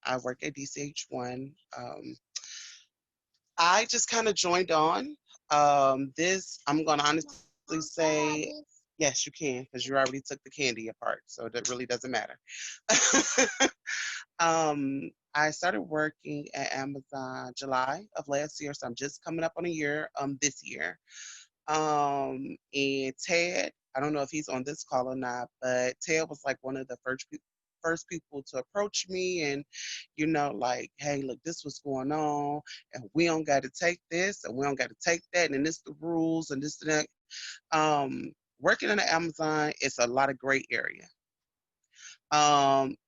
I work at DCH1. I just kind of joined on. I'm going to honestly say, yes, you can, because you already took the candy apart, so that really doesn't matter. I started working at Amazon July of last year, so I'm just coming up on a year this year. And Ted, I don't know if he's on this call or not, but Ted was like one of the first people to approach me and, like, hey, look, this was going on, and we don't got to take this, and we don't got to take that, and this the rules, and this and that. Working in the Amazon, it's a lot of gray area.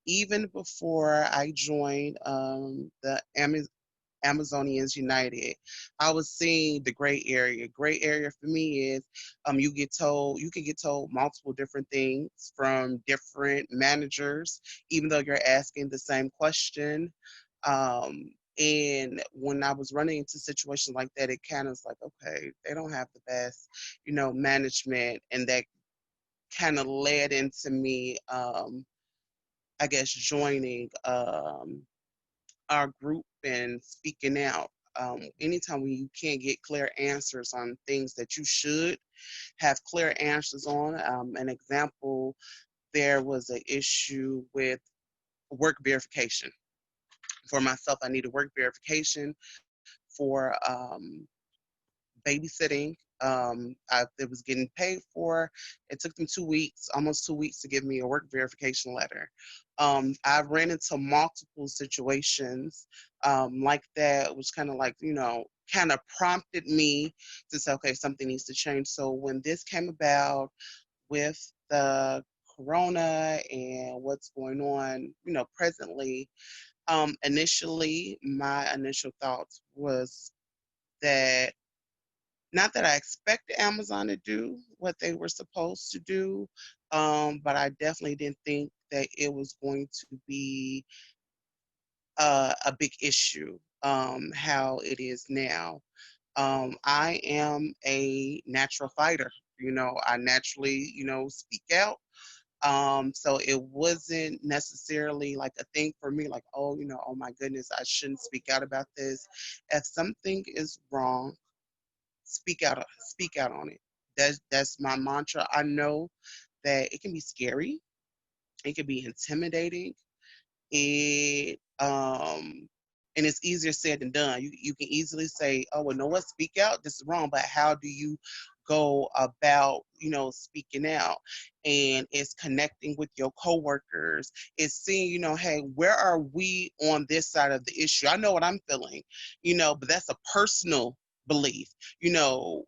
Even before I joined the Amazonians United, I was seeing the gray area. Gray area for me is you can get told multiple different things from different managers, even though you're asking the same question. And when I was running into situations like that, it kind of was like, okay, they don't have the best, management, and that kind of led into me, I guess, joining our group and speaking out. Anytime when you can't get clear answers on things that you should have clear answers on. An example, there was an issue with work verification. For myself, I needed work verification for babysitting. It was getting paid for. It took them 2 weeks, almost 2 weeks, to give me a work verification letter. I ran into multiple situations like that, which kind of like, kind of prompted me to say, okay, something needs to change. So when this came about with the corona and what's going on, presently, initially, my initial thoughts was that not that I expected Amazon to do what they were supposed to do, but I definitely didn't think that it was going to be a big issue, how it is now. I am a natural fighter. I naturally, speak out. So it wasn't necessarily like a thing for me, like, oh, oh my goodness, I shouldn't speak out about this. If something is wrong, speak out on it. That's my mantra. I know that it can be scary, it can be intimidating, it and it's easier said than done. You can easily say, oh well, no what, speak out, this is wrong, but how do you go about, speaking out? And it's connecting with your coworkers, it's seeing, hey, where are we on this side of the issue? I know what I'm feeling, but that's a personal belief, you know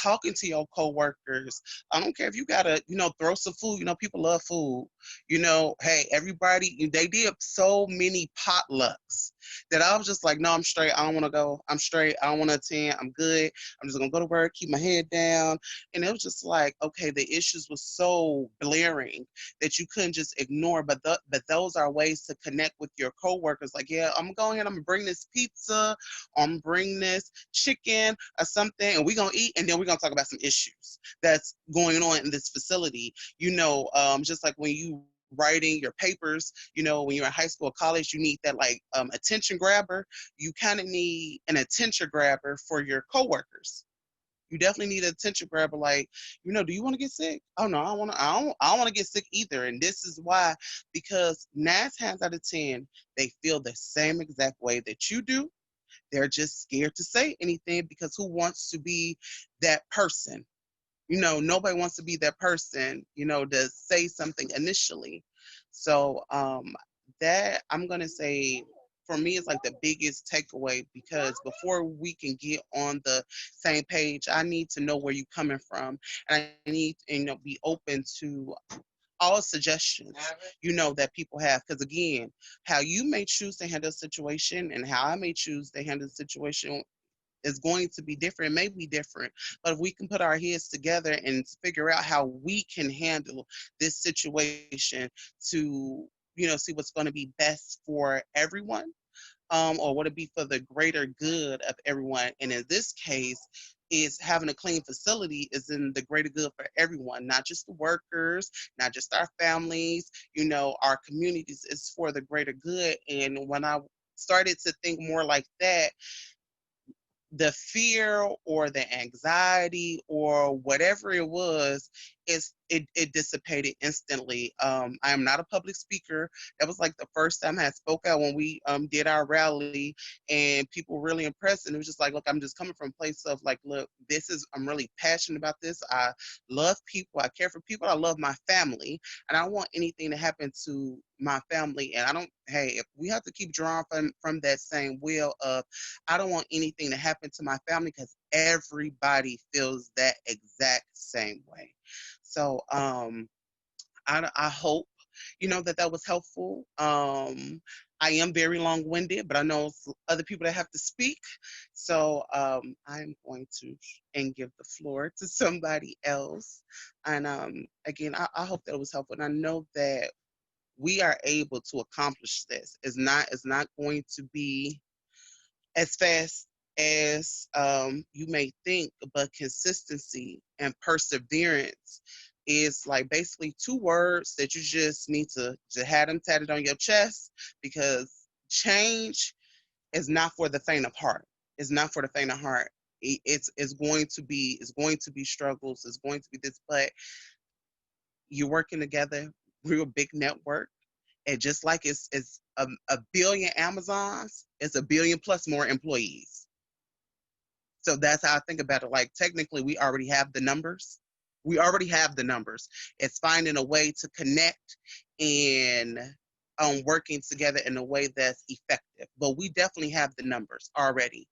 talking to your coworkers. I don't care if you gotta, throw some food. People love food. Hey, everybody, they did so many potlucks that I was just like, no, I'm straight. I don't want to go. I'm straight. I don't want to attend. I'm good. I'm just gonna go to work, keep my head down. And it was just like, okay, the issues were so blaring that you couldn't just ignore. But those are ways to connect with your coworkers. Like, yeah, I'm going ahead. I'm gonna bring this pizza. I'm gonna bring this chicken or something, and we're gonna eat, and then we're gonna talk about some issues that's going on in this facility. Just like when you writing your papers, when you're in high school or college, you need that like attention grabber. You kind of need an attention grabber for your coworkers. You definitely need an attention grabber. Like, do you want to get sick? Oh no, I don't want to. I don't want to get sick either. And this is why, because 9 times out of 10, they feel the same exact way that you do. They're just scared to say anything because who wants to be that person? Nobody wants to be that person, to say something initially. So that I'm going to say for me is like the biggest takeaway, because before we can get on the same page, I need to know where you're coming from. And I need to, be open to all suggestions, that people have. Because again, how you may choose to handle a situation and how I may choose to handle a situation is going to be different. It may be different, but if we can put our heads together and figure out how we can handle this situation to, see what's going to be best for everyone, or would it be for the greater good of everyone? And in this case, is having a clean facility is in the greater good for everyone, not just the workers, not just our families, our communities. Is for the greater good. And when I started to think more like that, the fear or the anxiety or whatever it was, it dissipated instantly. I am not a public speaker. That was like the first time I had spoke out when we did our rally, and people were really impressed. And it was just like, look, I'm just coming from a place of like, look, I'm really passionate about this. I love people. I care for people. I love my family, and I don't want anything to happen to my family. And I don't. Hey, if we have to keep drawing from that same wheel of, I don't want anything to happen to my family, because everybody feels that exact same way. So I hope that was helpful. I am very long-winded, but I know other people that have to speak. So I'm going to and give the floor to somebody else. And again, I hope that was helpful. And I know that we are able to accomplish this. It's not going to be as fast as you may think, but consistency and perseverance is like basically two words that you just need to have them tatted on your chest, because change is not for the faint of heart. It's not for the faint of heart. It's going to be struggles. It's going to be this, but you're working together. We're a big network. And just like it's a billion Amazons, it's a billion plus more employees. So that's how I think about it. Like, technically, we already have the numbers. We already have the numbers. It's finding a way to connect and working together in a way that's effective. But we definitely have the numbers already.